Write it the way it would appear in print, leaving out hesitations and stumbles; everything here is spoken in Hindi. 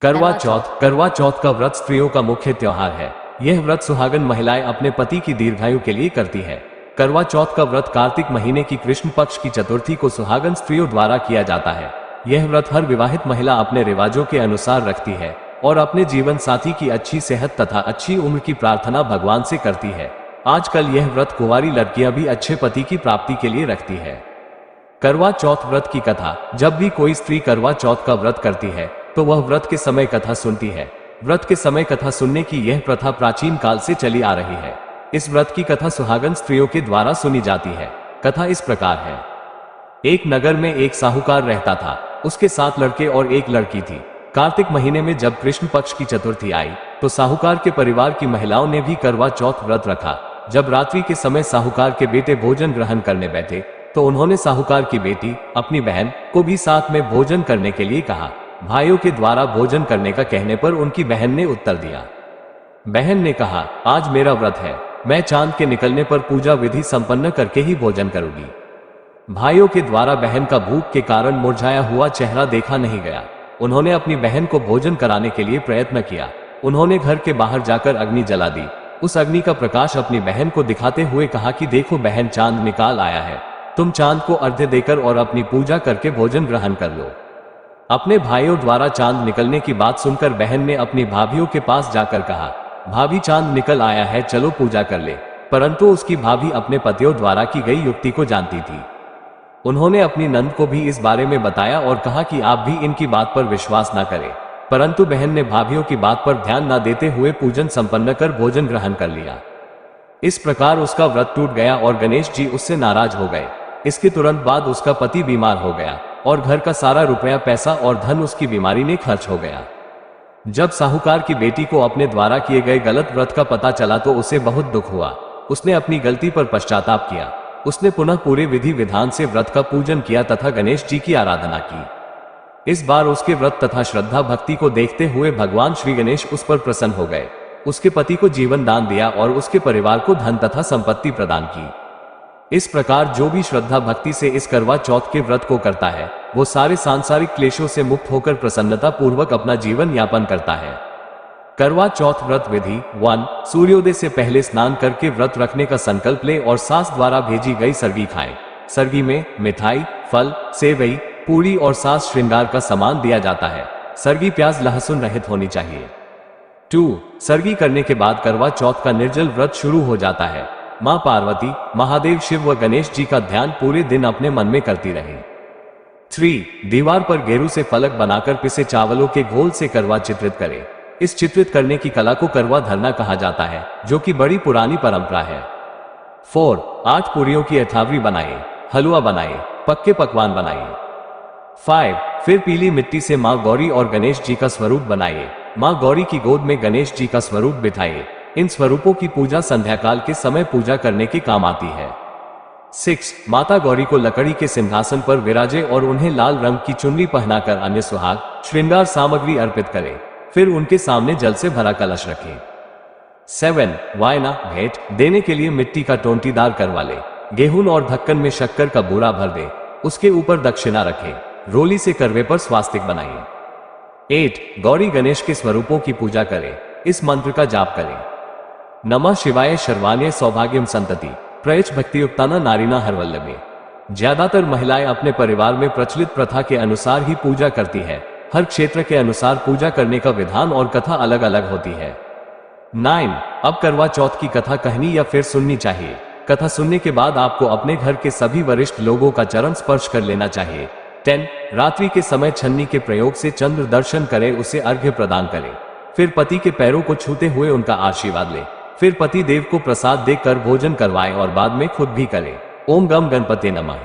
करवा चौथ का व्रत स्त्रियों का मुख्य त्योहार है। यह व्रत सुहागन महिलाएं अपने पति की दीर्घायु के लिए करती है। करवा चौथ का व्रत कार्तिक महीने की कृष्ण पक्ष की चतुर्थी को सुहागन स्त्रियों द्वारा किया जाता है। यह व्रत हर विवाहित महिला अपने रिवाजों के अनुसार रखती है और अपने जीवन साथी की अच्छी सेहत तथा अच्छी उम्र की प्रार्थना भगवान से करती है। आजकल यह व्रत कुंवारी लड़कियां भी अच्छे पति की प्राप्ति के लिए रखती है। करवा चौथ व्रत की कथा। जब भी कोई स्त्री करवा चौथ का व्रत करती है तो वह व्रत के समय कथा सुनती है। व्रत के समय कथा सुनने की यह प्रथा प्राचीन काल से चली आ रही है। इस व्रत की कथा सुहागन स्त्रियों के द्वारा सुनी जाती है। कथा इस प्रकार है। एक नगर में एक साहूकार रहता था। उसके 7 लड़के और 1 लड़की थी। कार्तिक महीने में जब कृष्ण पक्ष की चतुर्थी आई तो साहूकार के परिवार की महिलाओं ने भी करवा चौथ व्रत रखा। जब रात्रि के समय साहूकार के बेटे भोजन ग्रहण करने बैठे तो उन्होंने साहूकार की बेटी अपनी बहन को भी साथ में भोजन करने के लिए कहा। भाइयों के द्वारा भोजन करने का कहने पर उनकी बहन ने उत्तर दिया। बहन ने कहा, आज मेरा व्रत है, मैं चांद के निकलने पर पूजा विधि संपन्न करके ही भोजन करूंगी। भाइयों के द्वारा बहन का भूख के कारण मुरझाया हुआ चेहरा देखा नहीं गया। उन्होंने अपनी बहन को भोजन कराने के लिए प्रयत्न किया। उन्होंने घर के बाहर जाकर अग्नि जला दी। उस अग्नि का प्रकाश अपनी बहन को दिखाते हुए कहा कि देखो बहन, चांद निकाल आया है, तुम चांद को अर्घ्य देकर और अपनी पूजा करके भोजन ग्रहण कर लो। अपने भाइयों द्वारा चांद निकलने की बात सुनकर बहन ने अपनी भाभियों के पास जाकर कहा, भाभी चांद निकल आया है, चलो पूजा कर ले। परंतु उसकी भाभी अपने पतियों द्वारा की गई युक्ति को जानती थी। उन्होंने अपनी नंद को भी इस बारे में बताया और कहा कि आप भी इनकी बात पर विश्वास न करें। परंतु बहन ने भाभियों की बात पर ध्यान न देते हुए पूजन संपन्न कर भोजन ग्रहण कर लिया। इस प्रकार उसका व्रत टूट गया और गणेश जी उससे नाराज हो गए। इसके तुरंत बाद उसका पति बीमार हो गया और घर का सारा रुपया, पैसा और धन उसकी बीमारी में खर्च हो गया। जब साहूकार की बेटी को अपने द्वारा किए गए गलत व्रत का पता चला तो उसे बहुत दुख हुआ। उसने अपनी गलती पर पश्चाताप किया। उसने पुनः पूरे विधि विधान से व्रत का पूजन किया तथा गणेश जी की आराधना की। इस बार उसके व्रत तथा श्रद्धा भक्ति को देखते हुए भगवान श्री गणेश उस पर प्रसन्न हो गए। उसके पति को जीवन दान दिया और उसके परिवार को धन तथा संपत्ति प्रदान की। इस प्रकार जो भी श्रद्धा भक्ति से इस करवा चौथ के व्रत को करता है वो सारे सांसारिक क्लेशों से मुक्त होकर प्रसन्नता पूर्वक अपना जीवन यापन करता है। करवा चौथ व्रत विधि 1। सूर्योदय से पहले स्नान करके व्रत रखने का संकल्प ले और सास द्वारा भेजी गई सरगी खाएं। सरगी में मिठाई, फल, सेवई, पूरी और सास श्रृंगार का सामान दिया जाता है। सरगी प्याज लहसुन रहित होनी चाहिए। 2। सरगी करने के बाद करवा चौथ का निर्जल व्रत शुरू हो जाता है। मां पार्वती, महादेव शिव व गणेश जी का ध्यान पूरे दिन अपने मन में करती रहे। 3। दीवार पर गेरू से फलक बनाकर पिसे चावलों के घोल से करवा चित्रित करें। इस चित्रित करने की कला को करवा धरना कहा जाता है, जो कि बड़ी पुरानी परंपरा है। 4। 8 पूरियों की अठावरी बनाए, हलवा बनाए, पक्के पकवान बनाए। 5। फिर पीली मिट्टी से मां गौरी और गणेश जी का स्वरूप बनाइए। मां गौरी की गोद में गणेश जी का स्वरूप बिठाइए। इन स्वरूपों की पूजा संध्या काल के समय पूजा करने के काम आती है। 6। माता गौरी को लकड़ी के सिंहासन पर विराजे और उन्हें लाल रंग की चुनरी पहनाकर अन्य सुहाग श्रृंगार सामग्री अर्पित करें। फिर उनके सामने जल से भरा कलश रखें। 7। वायना भेंट देने के लिए मिट्टी का टोंटीदार करवा ले। गेहूं और ढक्कन में शक्कर का बूरा भर दे। उसके ऊपर दक्षिणा रखें। रोली से करवे पर स्वास्तिक बनाइए। 8। गौरी गणेश के स्वरूपों की पूजा करें। इस मंत्र का जाप करें। नमः शिवाय शर्वाण्य सौभाग्यम संतति प्रयच भक्तियुक्ताना नारीना हरवल्लभे। ज्यादातर महिलाएं अपने परिवार में प्रचलित प्रथा के अनुसार ही पूजा करती है। हर क्षेत्र के अनुसार पूजा करने का विधान और कथा अलग अलग होती है। 9। अब करवा चौथ की कथा कहनी या फिर सुननी चाहिए। कथा सुनने के बाद आपको अपने घर के सभी वरिष्ठ लोगों का चरण स्पर्श कर लेना चाहिए। 10। रात्रि के समय छन्नी के प्रयोग से चंद्र दर्शन करें, उसे अर्घ्य प्रदान करें। फिर पति के पैरों को छूते हुए उनका आशीर्वाद लें। फिर पति देव को प्रसाद देकर भोजन करवाएं और बाद में खुद भी करें। ओम गम गणपते नमः।